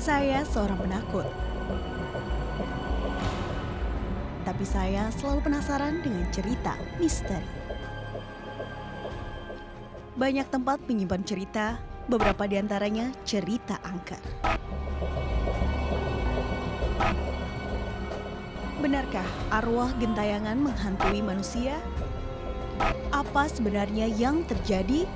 Saya seorang penakut, tapi saya selalu penasaran dengan cerita misteri. Banyak tempat menyimpan cerita, beberapa di antaranya cerita angker. Benarkah arwah gentayangan menghantui manusia? Apa sebenarnya yang terjadi?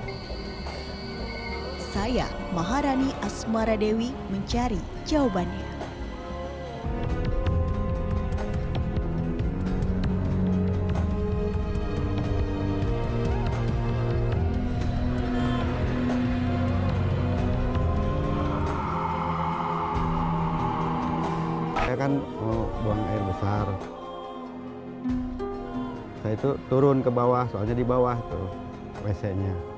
Saya, Maharani Asmara Dewi, mencari jawabannya. Saya kan mau buang air besar. Saya itu turun ke bawah, soalnya di bawah tuh WC-nya.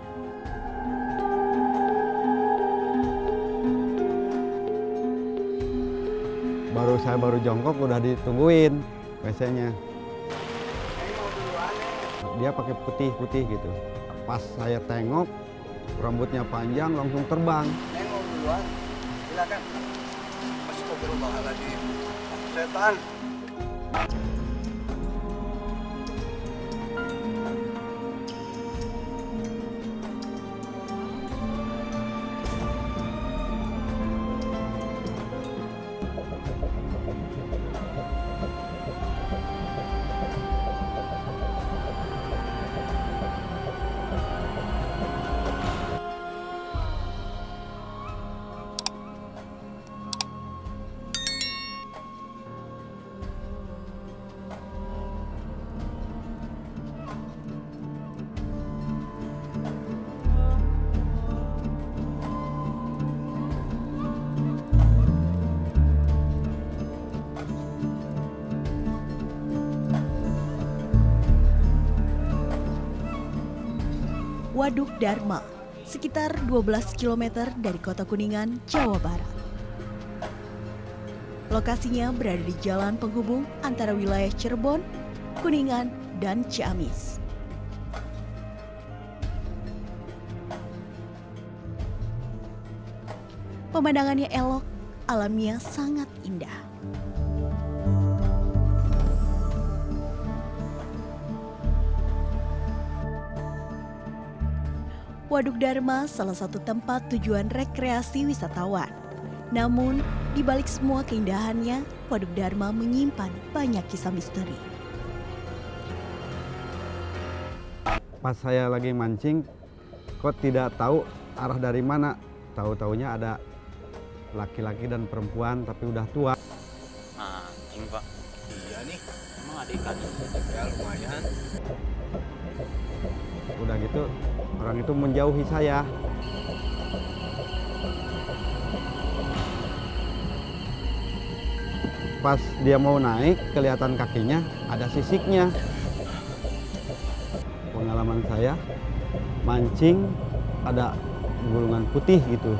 Saya baru jongkok udah ditungguin WC-nya. Dia pakai putih-putih gitu. Pas saya tengok, rambutnya panjang langsung terbang. Nengok duluan, silakan. Astagfirullahaladzim. Setan. Waduk Dharma, sekitar 12 km dari kota Kuningan, Jawa Barat. Lokasinya berada di jalan penghubung antara wilayah Cirebon, Kuningan, dan Ciamis. Pemandangannya elok, alamnya sangat indah. Waduk Dharma salah satu tempat tujuan rekreasi wisatawan. Namun, di balik semua keindahannya, Waduk Dharma menyimpan banyak kisah misteri. Pas saya lagi mancing, kok tidak tahu arah dari mana. Tahu-taunya ada laki-laki dan perempuan tapi udah tua. Anjing, Pak. Iya nih, emang ada ikan? Ya lumayan. Udah gitu, orang itu menjauhi saya. Pas dia mau naik, kelihatan kakinya ada sisiknya. Pengalaman saya, mancing ada gulungan putih gitu,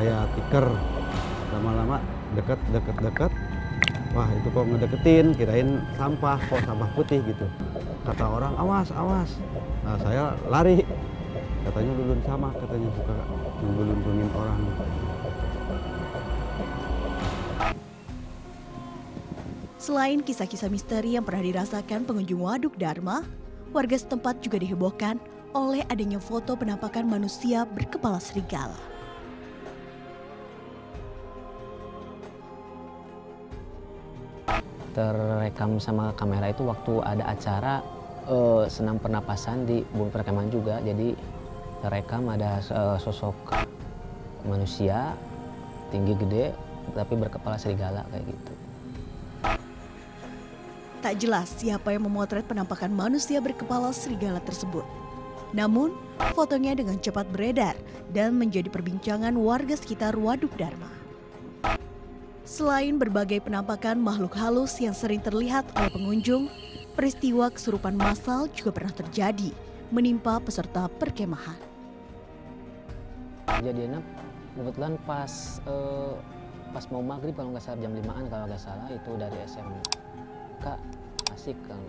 kayak tiker. Lama-lama deket. Wah itu kok ngedeketin, kirain sampah, kok sampah putih gitu. Kata orang, awas. Nah saya lari. Katanya lulun sama, katanya suka ngeluluntungin orang. Selain kisah-kisah misteri yang pernah dirasakan pengunjung Waduk Dharma, warga setempat juga dihebohkan oleh adanya foto penampakan manusia berkepala serigala. Terekam sama kamera itu waktu ada acara senam pernapasan di Bumi Perkemahan juga. Jadi terekam ada sosok manusia tinggi gede tapi berkepala serigala kayak gitu. Tak jelas siapa yang memotret penampakan manusia berkepala serigala tersebut. Namun, fotonya dengan cepat beredar dan menjadi perbincangan warga sekitar Waduk Dharma. Selain berbagai penampakan makhluk halus yang sering terlihat oleh pengunjung, peristiwa kesurupan massal juga pernah terjadi menimpa peserta perkemahan. Kejadiannya kebetulan pas mau maghrib kalau nggak salah, jam 5-an kalau nggak salah, itu dari SMK Asik kan.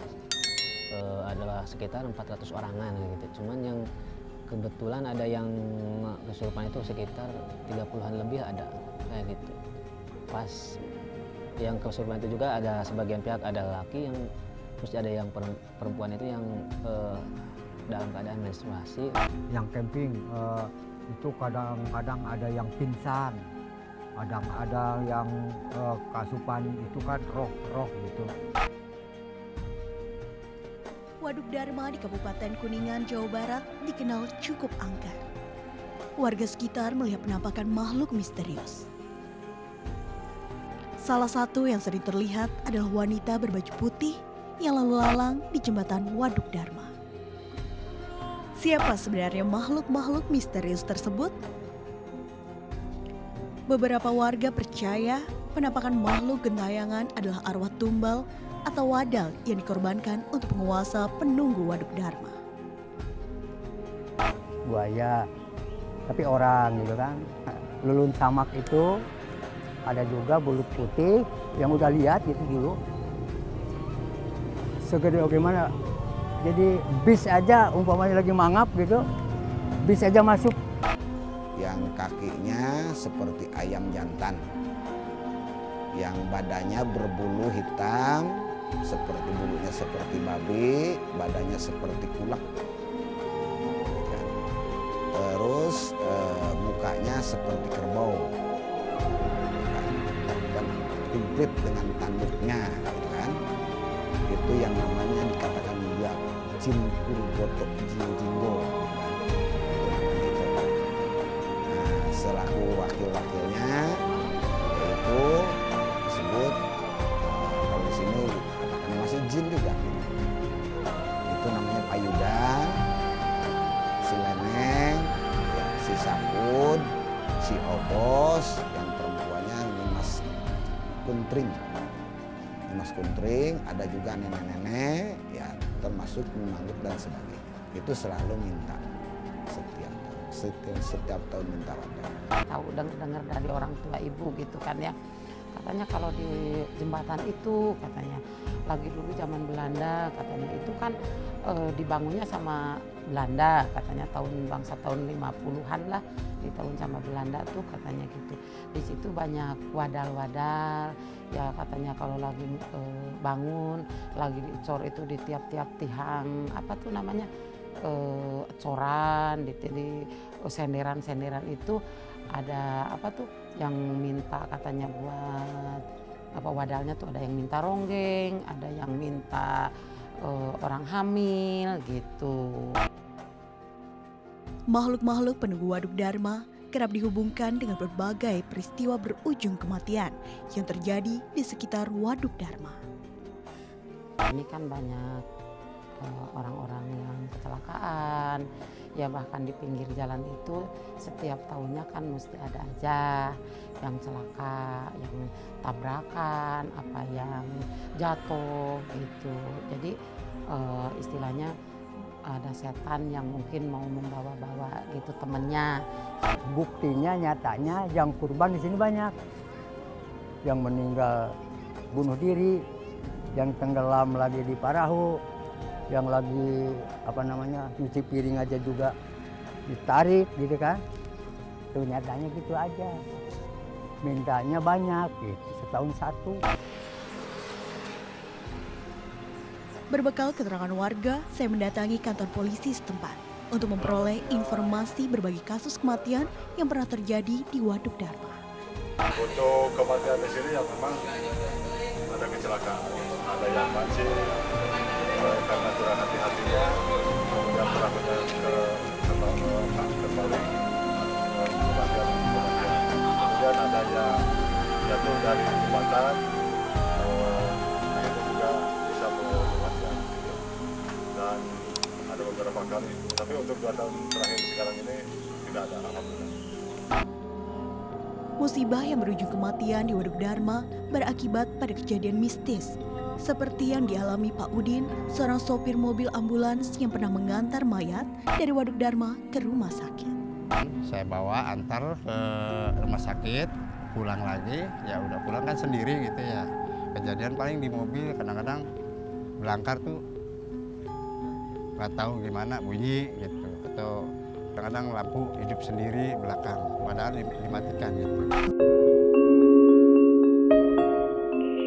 Adalah sekitar 400 orangan gitu. Cuman yang Kebetulan ada yang kesurupan itu sekitar 30-an lebih ada kayak gitu. Pas yang kesurupan itu juga ada sebagian pihak ada laki yang terus ada yang perempuan itu yang dalam keadaan menstruasi. Yang camping itu kadang-kadang ada yang pingsan, kadang ada yang kasupan itu kan roh gitu. Waduk Dharma di Kabupaten Kuningan, Jawa Barat dikenal cukup angker. Warga sekitar melihat penampakan makhluk misterius. Salah satu yang sering terlihat adalah wanita berbaju putih yang lalu lalang di jembatan Waduk Dharma. Siapa sebenarnya makhluk-makhluk misterius tersebut? Beberapa warga percaya penampakan makhluk gentayangan adalah arwah tumbal atau wadal yang dikorbankan untuk penguasa penunggu Waduk Dharma. Buaya, tapi orang gitu kan. Lulun samak itu ada juga bulut putih yang udah lihat gitu dulu. Segede bagaimana? Jadi bis aja umpamanya lagi mangap gitu, bis aja masuk. Yang kakinya seperti ayam jantan, yang badannya berbulu hitam, seperti bulunya seperti babi, badannya seperti kulak. Ya. Terus mukanya seperti kerbau, dan komplit dengan tanduknya, gitu kan. Itu yang namanya dikatakan dia jin kurgotok jinggo. Selaku wakil-wakilnya yaitu disebut kalau di sini katakan masih jin juga, itu namanya Payudang, si Leneng, ya, si Sapud, si Obos, yang perempuannya Nimas Kuntring. Nimas Kuntring, ada juga nenek-nenek, ya termasuk Mangguk dan sebagainya. Itu selalu minta setiap tahun minta wadal. Tahu dengar dari orang tua ibu gitu kan ya, katanya kalau di jembatan itu katanya lagi dulu zaman Belanda katanya itu kan dibangunnya sama Belanda katanya bangsa tahun 50-an lah, di tahun sama Belanda tuh katanya gitu. Di situ banyak wadal-wadal ya, katanya kalau lagi bangun lagi dicor itu di tiap-tiap tihang apa tuh namanya coran di senderan-senderan itu ada apa tuh yang minta katanya buat apa wadalnya tuh, ada yang minta ronggeng, ada yang minta orang hamil gitu. Makhluk-makhluk penunggu Waduk Dharma kerap dihubungkan dengan berbagai peristiwa berujung kematian yang terjadi di sekitar Waduk Dharma. Ini kan banyak orang-orang yang kecelakaan, ya bahkan di pinggir jalan itu setiap tahunnya kan mesti ada aja yang celaka, yang tabrakan, apa yang jatuh gitu. Jadi istilahnya ada setan yang mungkin mau membawa-bawa gitu temennya. Buktinya nyatanya yang kurban di sini banyak, yang meninggal bunuh diri, yang tenggelam lagi di perahu, yang lagi apa namanya nyuci piring aja juga ditarik gitu kan. Itu nyatanya gitu aja, mintanya banyak gitu, setahun satu. Berbekal keterangan warga, saya mendatangi kantor polisi setempat untuk memperoleh informasi berbagai kasus kematian yang pernah terjadi di Waduk Dharma. Untuk kematian di sini yang memang ada kecelakaan, ada yang mancing karena kurang hati-hatinya, kemudian perahunya kembali menyebabkan kematian. Kemudian ada yang jatuh dari jembatan, itu juga bisa menyebabkan. Dan ada beberapa kali, tapi untuk 2 tahun terakhir sekarang ini tidak ada, alhamdulillah. Musibah yang berujung kematian di Waduk Dharma berakibat pada kejadian mistis, seperti yang dialami Pak Udin, seorang sopir mobil ambulans yang pernah mengantar mayat dari Waduk Dharma ke rumah sakit. Saya bawa antar ke rumah sakit, pulang lagi, ya udah pulang kan sendiri gitu ya. Kejadian paling di mobil, kadang-kadang belangkar tuh nggak tahu gimana bunyi gitu, atau kadang-kadang lampu hidup sendiri belakang, padahal dimatikan gitu.